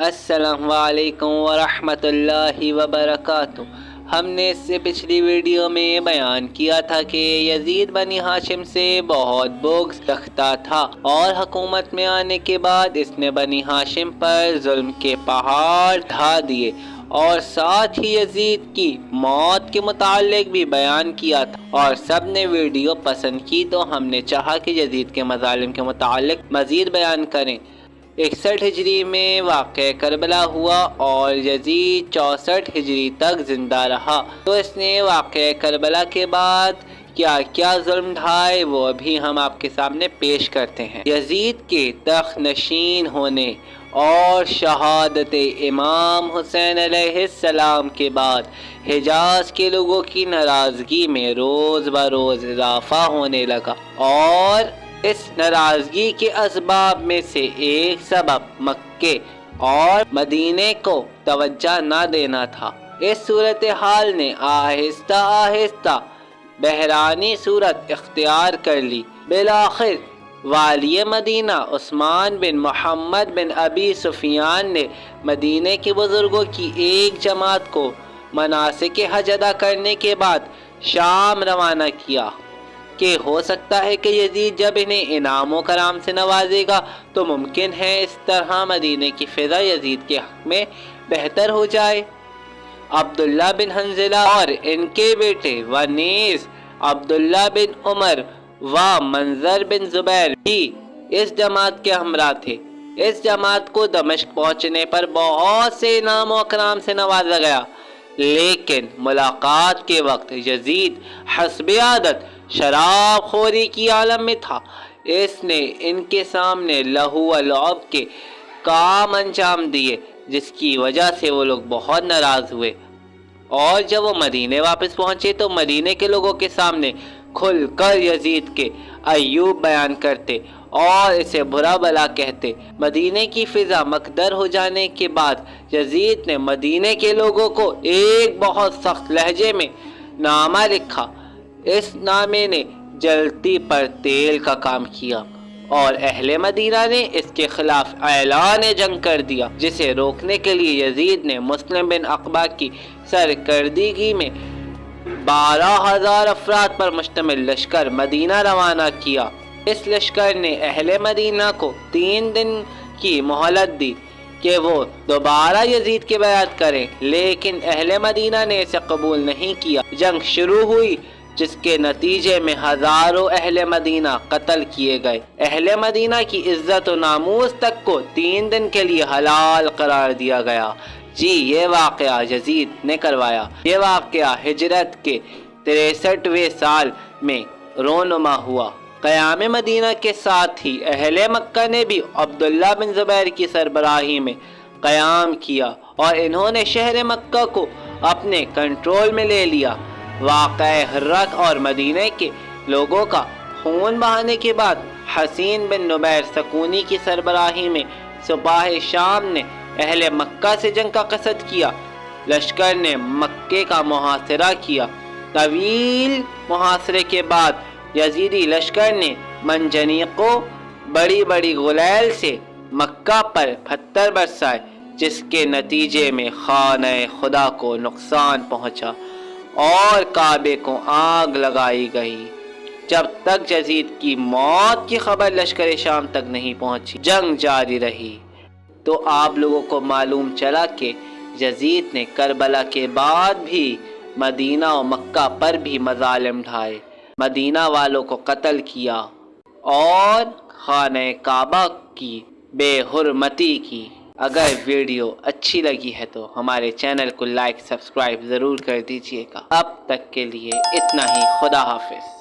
السلام علیکم ورحمۃ اللہ وبرکاتہ۔ ہم نے اس سے پچھلی ویڈیو میں بیان کیا تھا کہ یزید بنی ہاشم سے بہت بغض رکھتا تھا اور حکومت میں آنے کے بعد اس نے بنی ہاشم پر ظلم کے پہاڑ ڈھا دیے اور ساتھ ہی یزید کی موت کے متعلق بھی بیان کیا تھا، اور سب نے ویڈیو پسند کی تو ہم نے چاہا کہ یزید کے مظالم کے متعلق مزید بیان کریں۔ 61 ہجری میں واقع کربلا ہوا اور یزید 64 ہجری تک زندہ رہا، تو اس نے واقع کربلا کے بعد کیا کیا ظلم ڈھائے وہ ابھی ہم آپ کے سامنے پیش کرتے ہیں۔ یزید کے تخت نشین ہونے اور شہادت امام حسین علیہ السلام کے بعد حجاز کے لوگوں کی ناراضگی میں روز بروز اضافہ ہونے لگا، اور اس ناراضگی کے اسباب میں سے ایک سبب مکے اور مدینے کو توجہ نہ دینا تھا۔ اس صورتحال نے آہستہ آہستہ بحرانی صورت اختیار کر لی۔ بالآخر والی مدینہ عثمان بن محمد بن ابی سفیان نے مدینے کے بزرگوں کی ایک جماعت کو مناسک حج ادا کرنے کے بعد شام روانہ کیا کہ ہو سکتا ہے کہ یزید جب انہیں انعام و کرام سے نوازے گا تو ممکن ہے اس طرح مدینے کی فضا یزید کے حق میں بہتر ہو جائے۔ عبداللہ بن حنظلہ اور ان کے بیٹے و نیز عبداللہ بن عمر و منظر بن زبیر بھی اس جماعت کے ہمراہ تھے۔ اس جماعت کو دمشق پہنچنے پر بہت سے انعام و اکرام سے نوازا گیا، لیکن ملاقات کے وقت یزید حسب عادت شراب خوری کی عالم میں تھا۔ اس نے ان کے سامنے لہو و لعب کے کام انجام دیے، جس کی وجہ سے وہ لوگ بہت ناراض ہوئے، اور جب وہ مدینے واپس پہنچے تو مدینے کے لوگوں کے سامنے کھل کر یزید کے عیوب بیان کرتے اور اسے برا بلا کہتے۔ مدینے کی فضا مکدر ہو جانے کے بعد یزید نے مدینے کے لوگوں کو ایک بہت سخت لہجے میں نامہ لکھا۔ اس نامے نے جلتی پر تیل کا کام کیا اور اہل مدینہ نے اس کے خلاف اعلان جنگ کر دیا، جسے روکنے کے لیے یزید نے مسلم بن عقبہ کی سرکردگی میں 12,000 افراد پر مشتمل لشکر مدینہ روانہ کیا۔ اس لشکر نے اہل مدینہ کو 3 دن کی مہلت دی کہ وہ دوبارہ یزید کی بیعت کریں، لیکن اہل مدینہ نے اسے قبول نہیں کیا۔ جنگ شروع ہوئی، جس کے نتیجے میں ہزاروں اہل مدینہ قتل کیے گئے۔ اہل مدینہ کی عزت و ناموس تک کو 3 دن کے لیے حلال قرار دیا گیا۔ جی، یہ واقعہ یزید نے کروایا۔ یہ واقعہ ہجرت کے 63ویں سال میں رونما ہوا۔ قیام مدینہ کے ساتھ ہی اہل مکہ نے بھی عبداللہ بن زبیر کی سربراہی میں قیام کیا اور انہوں نے شہر مکہ کو اپنے کنٹرول میں لے لیا۔ واقعہ ہرات اور مدینہ کے لوگوں کا خون بہانے کے بعد حسین بن نبیر سکونی کی سربراہی میں سپاہ شام نے اہل مکہ سے جنگ کا قصد کیا۔ لشکر نے مکے کا محاصرہ کیا۔ طویل محاصرے کے بعد یزیدی لشکر نے منجنیقوں بڑی بڑی غلیل سے مکہ پر پتھر برسائے، جس کے نتیجے میں خانہ خدا کو نقصان پہنچا اور کعبے کو آگ لگائی گئی۔ جب تک یزید کی موت کی خبر لشکر شام تک نہیں پہنچی، جنگ جاری رہی۔ تو آپ لوگوں کو معلوم چلا کہ یزید نے کربلا کے بعد بھی مدینہ و مکہ پر بھی مظالم ڈھائے، مدینہ والوں کو قتل کیا اور خانہ کعبہ کی بے حرمتی کی۔ اگر ویڈیو اچھی لگی ہے تو ہمارے چینل کو لائک سبسکرائب ضرور کر دیجیے گا۔ اب تک کے لیے اتنا ہی، خدا حافظ۔